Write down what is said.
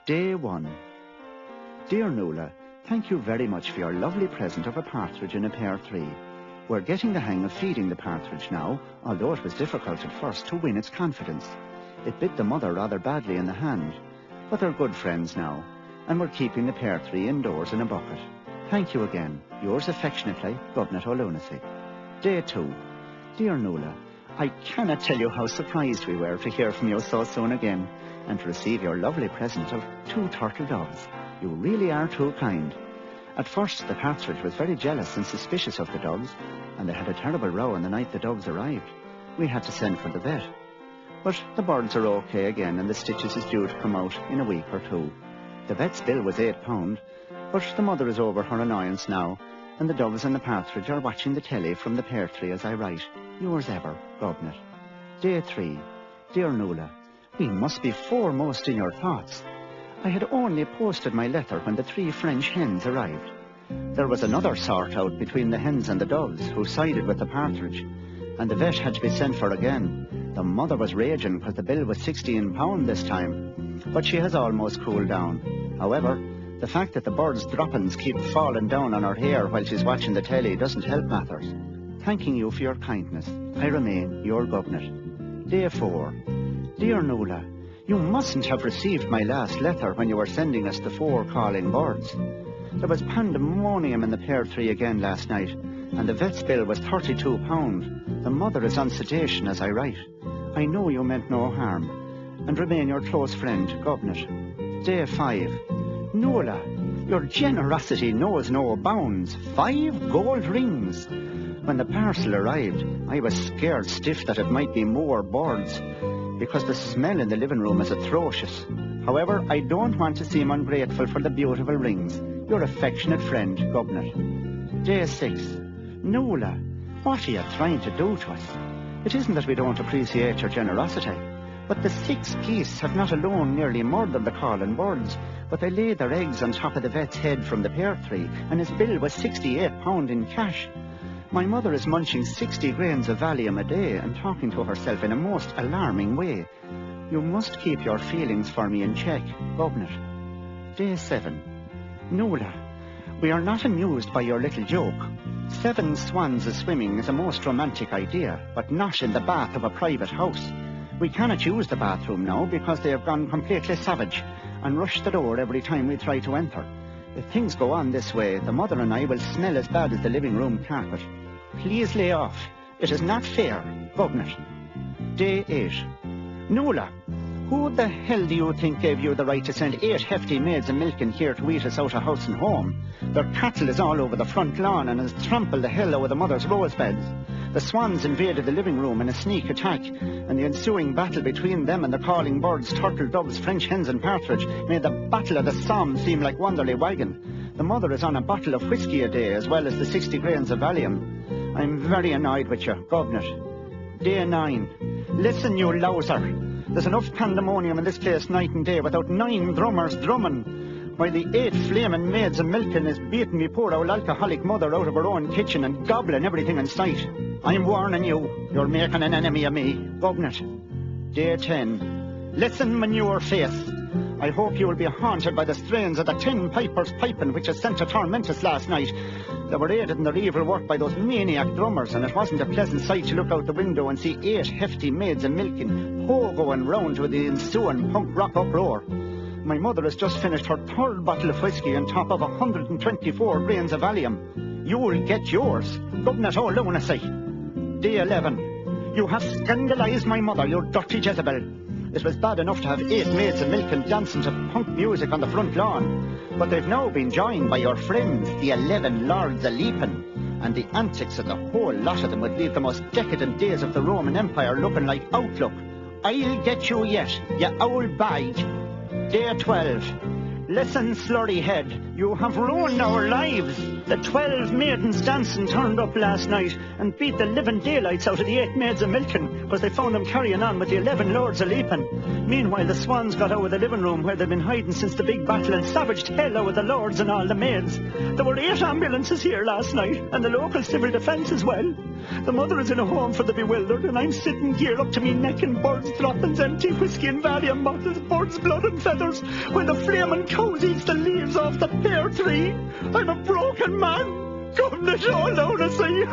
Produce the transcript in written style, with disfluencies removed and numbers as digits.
Day 1. Dear Nuala, thank you very much for your lovely present of a partridge in a pear tree. We're getting the hang of feeding the partridge now, although it was difficult at first to win its confidence. It bit the mother rather badly in the hand, but they're good friends now, and we're keeping the pear tree indoors in a bucket. Thank you again. Yours affectionately, Governor O'Lunacy. Day 2. Dear Nuala, I cannot tell you how surprised we were to hear from you so soon again, and to receive your lovely present of 2 turtle doves. You really are too kind. At first, the partridge was very jealous and suspicious of the doves, and they had a terrible row on the night the doves arrived. We had to send for the vet. But the birds are okay again, and the stitches is due to come out in a week or 2. The vet's bill was £8, but the mother is over her annoyance now, and the doves and the partridge are watching the telly from the pear tree as I write. Yours ever, Governor. Day 3. Dear Nuala, we must be foremost in your thoughts. I had only posted my letter when the 3 French hens arrived. There was another sort out between the hens and the doves, who sided with the partridge, and the vet had to be sent for again. The mother was raging because the bill was £16 this time, but she has almost cooled down. However, the fact that the birds' droppings keep falling down on her hair while she's watching the telly doesn't help matters. Thanking you for your kindness, I remain your Governor. Day 4. Dear Nuala, you mustn't have received my last letter when you were sending us the 4 calling birds. There was pandemonium in the pear tree again last night, and the vet's bill was £32. The mother is on sedation as I write. I know you meant no harm, and remain your close friend, Governor. Day 5. Nuala, your generosity knows no bounds. 5 gold rings. When the parcel arrived, I was scared stiff that it might be more birds, because the smell in the living room is atrocious. However, I don't want to seem ungrateful for the beautiful rings. Your affectionate friend, Governor. Day 6. Nuala, what are you trying to do to us? It isn't that we don't appreciate your generosity, but the 6 geese have not alone nearly murdered the calling birds, but they laid their eggs on top of the vet's head from the pear tree, and his bill was £68 in cash. My mother is munching 60 grains of Valium a day and talking to herself in a most alarming way. You must keep your feelings for me in check, Governor. Day 7. Nuala, we are not amused by your little joke. 7 swans a-swimming is a most romantic idea, but not in the bath of a private house. We cannot use the bathroom now because they have gone completely savage and rush the door every time we try to enter. If things go on this way, the mother and I will smell as bad as the living room carpet. Please lay off. It is not fair, Governor. Day 8. Nuala, who the hell do you think gave you the right to send 8 hefty maids of milking here to eat us out of house and home? Their cattle is all over the front lawn and has trampled the hell over the mother's rose beds. The swans invaded the living room in a sneak attack, and the ensuing battle between them and the calling birds, turtle doves, French hens and partridge made the Battle of the Somme seem like Wanderley Wagon. The mother is on a bottle of whiskey a day as well as the 60 grains of Valium. I'm very annoyed with you, Governor. Day 9. Listen, you louser. There's enough pandemonium in this place night and day without 9 drummers drumming, while the 8 flaming maids of milking is beating me poor old alcoholic mother out of her own kitchen and gobbling everything in sight. I'm warning you, you're making an enemy of me, Governor. Day 10. Listen, manure face. I hope you will be haunted by the strains of the 10 pipers piping which has sent to torment us last night. They were aided in their evil work by those maniac drummers, and it wasn't a pleasant sight to look out the window and see 8 hefty maids of milking pogoing round with the ensuing punk rock uproar. My mother has just finished her 3rd bottle of whiskey on top of 124 grains of Valium. You'll get yours, Governor O'Lunacy. Day 11. You have scandalised my mother, you dirty Jezebel. It was bad enough to have 8 maids of milk and dancing to punk music on the front lawn, but they've now been joined by your friends, the 11 Lords of Leaping, and the antics of the whole lot of them would leave the most decadent days of the Roman Empire looking like Outlook. I'll get you yet, you old bag. Day 12. Listen, slurry head, you have ruined our lives. The 12 maidens dancing turned up last night and beat the living daylights out of the 8 maids of milking because they found them carrying on with the 11 lords of leaping. Meanwhile, the swans got out of the living room where they'd been hiding since the big battle and savaged hell out of the lords and all the maids. There were 8 ambulances here last night, and the local civil defence as well. The mother is in a home for the bewildered, and I'm sitting geared up to me neck in birds' droppings, empty whiskey and Valium bottles, birds' blood and feathers, while the flaming cows eats the leaves off the pear tree. I'm a broken man. Come to show lunacy.